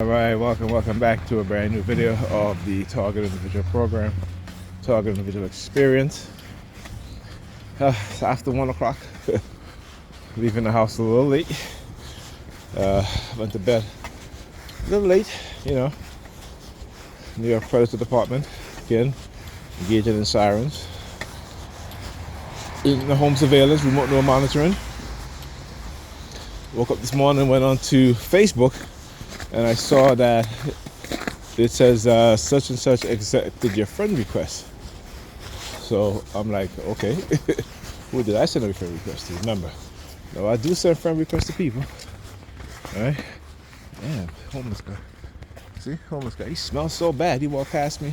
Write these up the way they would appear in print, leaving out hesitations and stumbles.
Alright, welcome back to a brand new video of the Target Individual program, Target Individual Experience. It's after 1 o'clock, leaving the house a little late. Went to bed a little late, New York Predator Department, again, engaging in sirens. In the home surveillance, remote neural monitoring. Woke up this morning, went on to Facebook, and I saw that it says such and such accepted your friend request. So I'm like, okay, who did I send a friend request to? Remember, no, I do send friend requests to people. All right, damn, homeless guy. See, homeless guy. He smells so bad. He walked past me.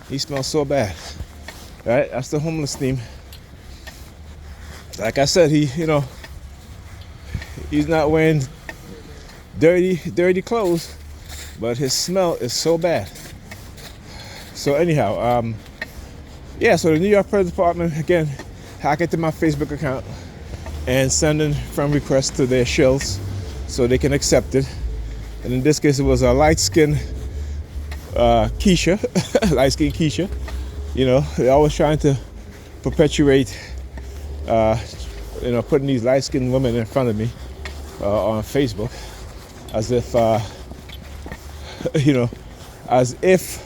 He smells so bad. All right, that's the homeless theme. Like I said, he's not wearing dirty clothes, but his smell is so bad. So anyhow, so the New York Police Department, again, hack into my Facebook account and sending friend requests to their shills so they can accept it. And in this case, it was a light-skinned Keisha, light-skinned Keisha. They're always trying to perpetuate, putting these light-skinned women in front of me on Facebook, as if, as if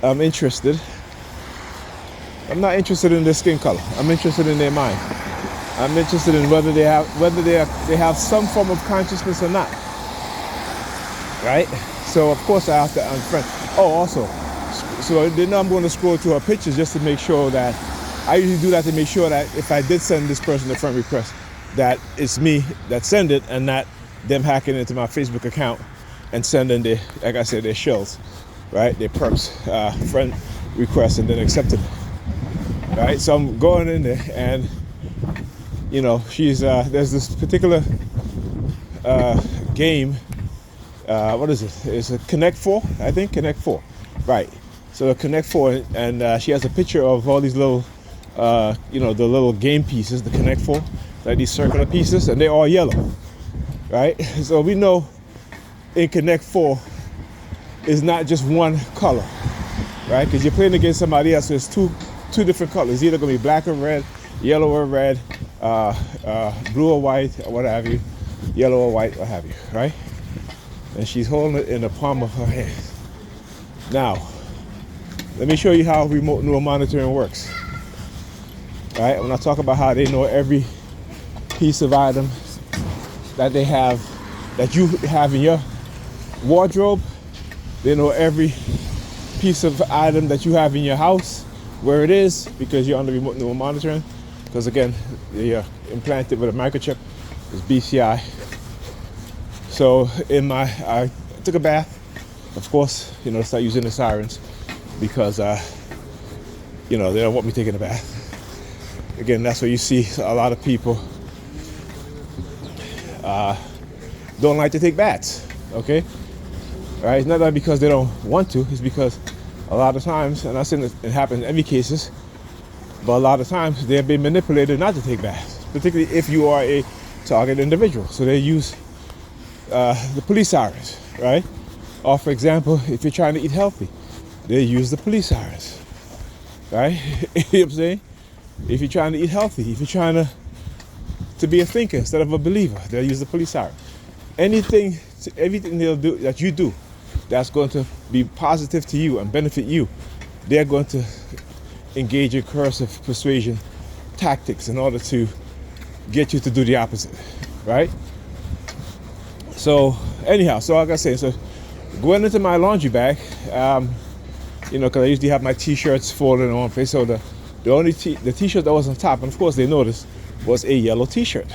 I'm interested. I'm not interested in their skin color. I'm interested in their mind. I'm interested in whether they have some form of consciousness or not. Right? So of course I have to unfriend. Oh, also, so then I'm going to scroll to her pictures just to make sure that I usually do that to make sure that if I did send this person a friend request, that it's me that send it and not them hacking into my Facebook account and sending their, like I said, their shells, right? Their perps, friend requests, and then accepting it. Right? So I'm going in there and, she's, there's this particular game, what is it? It's a Connect 4, I think, Connect 4. Right. So Connect 4, and she has a picture of all these little, the little game pieces, the Connect 4. Like these circular pieces, and they're all yellow, right? So we know in Connect 4 is not just one color, right? Because you're playing against somebody else, so it's two different colors. It's either going to be black or red, yellow or red, blue or white, or what have you, yellow or white, what have you, right? And she's holding it in the palm of her hand. Now, let me show you how remote neural monitoring works. All right, when I talk about how they know every piece of item that they have, that you have in your wardrobe, they know every piece of item that you have in your house, where it is, because you're under remote neural monitoring. Because again, you're implanted with a microchip, it's BCI. So I took a bath, of course, start using the sirens because they don't want me taking a bath. Again, that's where you see a lot of people don't like to take baths, okay? Right? It's not that because they don't want to, it's because a lot of times, and I'm saying it happens in every cases, but a lot of times they're being manipulated not to take baths, particularly if you are a target individual. So they use the police sirens, right? Or for example, if you're trying to eat healthy, they use the police sirens, right? You know what I'm saying? If you're trying to eat healthy, if you're trying to be a thinker instead of a believer, they'll use the police siren. Everything they'll do that you do that's going to be positive to you and benefit you, they're going to engage in coercive persuasion tactics in order to get you to do the opposite, right? So anyhow, so like I say, so going into my laundry bag, because I usually have my t-shirts folded in one place, so the only the t-shirt that was on top, and of course they noticed, was a yellow t-shirt.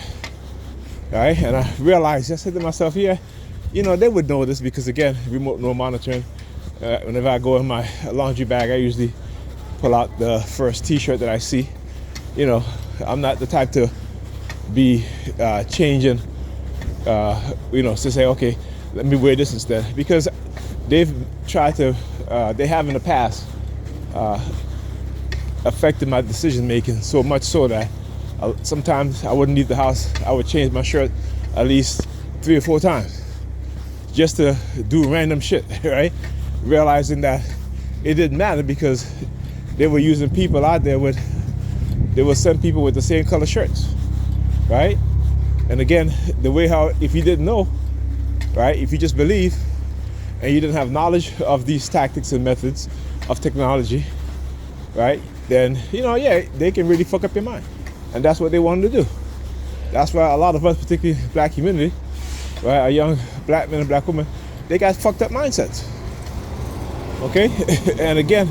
All right, and I realized, I said to myself, they would know this because again, remote neural monitoring. Whenever I go in my laundry bag, I usually pull out the first t-shirt that I see. I'm not the type to be changing, to say, okay, let me wear this instead, because they've tried to, they have in the past affected my decision making so much so that sometimes I wouldn't leave the house. I would change my shirt at least 3 or 4 times. just to do random shit, right? Realizing that it didn't matter because they were using people out there they would send people with the same color shirts, right? And again, the way how, if you didn't know, right, if you just believe and you didn't have knowledge of these tactics and methods of technology, right, then, yeah, they can really fuck up your mind. And that's what they wanted to do. That's why a lot of us, particularly black community, right, our young black men and black women, they got fucked up mindsets. Okay? And again,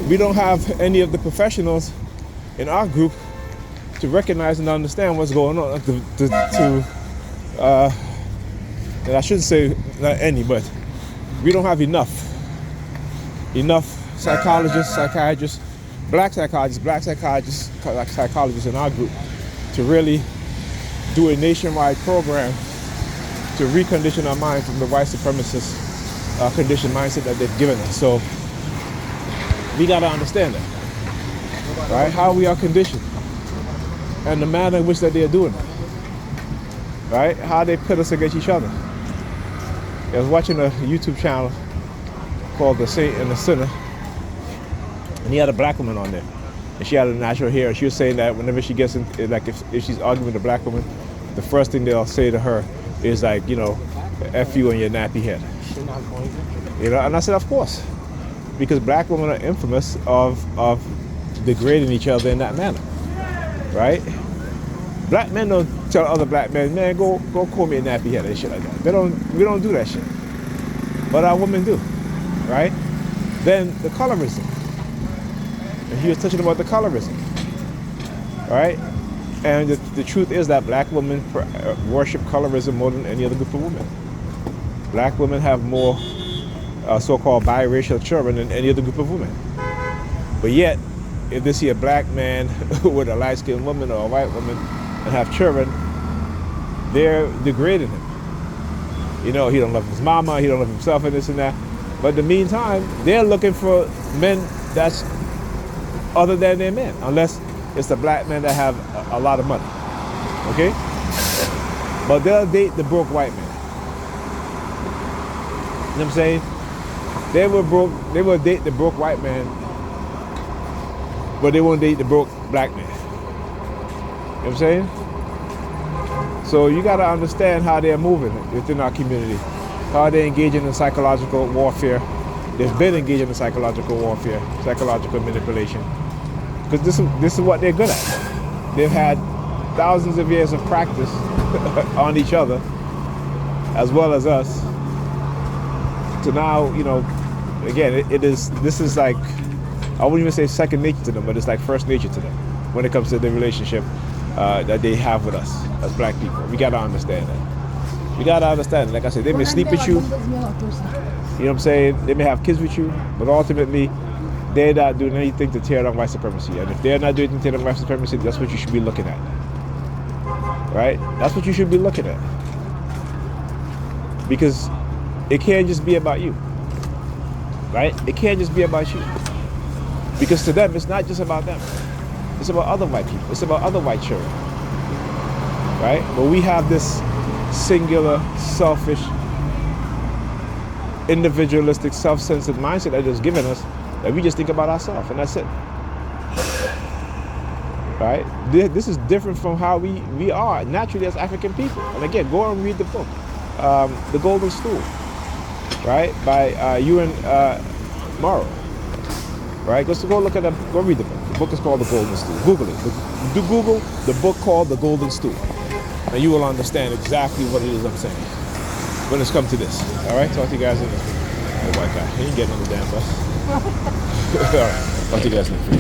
we don't have any of the professionals in our group to recognize and understand what's going on. And I shouldn't say not any, but we don't have enough psychologists, psychiatrists, black psychologists in our group to really do a nationwide program to recondition our mind from the white supremacist conditioned mindset that they've given us. So we got to understand that, right? How we are conditioned and the manner in which that they are doing it, right? How they put us against each other. I was watching a YouTube channel called The Saint and the Sinner, and he had a black woman on there, and she had a natural hair. She was saying that whenever she gets in, like if she's arguing with a black woman, the first thing they'll say to her is like, F you and your nappy head. And I said, of course, because black women are infamous of degrading each other in that manner, right? Black men don't tell other black men, man, go call me a nappy head and shit like that. We don't do that shit. But our women do, right? Then the colorism. And he was touching about the colorism, right? And the truth is that black women worship colorism more than any other group of women. Black women have more so-called biracial children than any other group of women. But yet, if they see a black man with a light-skinned woman or a white woman and have children, they're degrading him. He don't love his mama, he don't love himself and this and that. But in the meantime, they're looking for men that's other than their men, unless it's the black men that have a lot of money, okay? But they'll date the broke white man. You know what I'm saying? They will date the broke white man, but they won't date the broke black man. You know what I'm saying? So you gotta understand how they're moving within our community, how they're engaging in psychological warfare. They've been engaging in psychological warfare, psychological manipulation, because this is what they're good at. They've had thousands of years of practice on each other, as well as us. So now, again, this is like, I wouldn't even say second nature to them, but it's like first nature to them when it comes to the relationship that they have with us as black people. We gotta understand that. We gotta understand, like I said, they may sleep with you, you know what I'm saying? They may have kids with you, but ultimately, they're not doing anything to tear down white supremacy. And if they're not doing anything to tear down white supremacy, that's what you should be looking at. Right? That's what you should be looking at. Because it can't just be about you. Right? It can't just be about you. Because to them, it's not just about them. It's about other white people. It's about other white children. Right? But we have this singular, selfish, individualistic, self-centered mindset that is given us, that we just think about ourselves, and that's it. Right? This is different from how we are naturally as African people. And again, go and read the book, The Golden Stool, right, by Ewan Morrow. Right? Go look at that. Go read the book. The book is called The Golden Stool. Google it. Do Google the book called The Golden Stool, and you will understand exactly what it is I'm saying when it's come to this. All right? Talk to you guys in the white guy. He ain't getting on the damn bus. All right. Talk to you guys next week.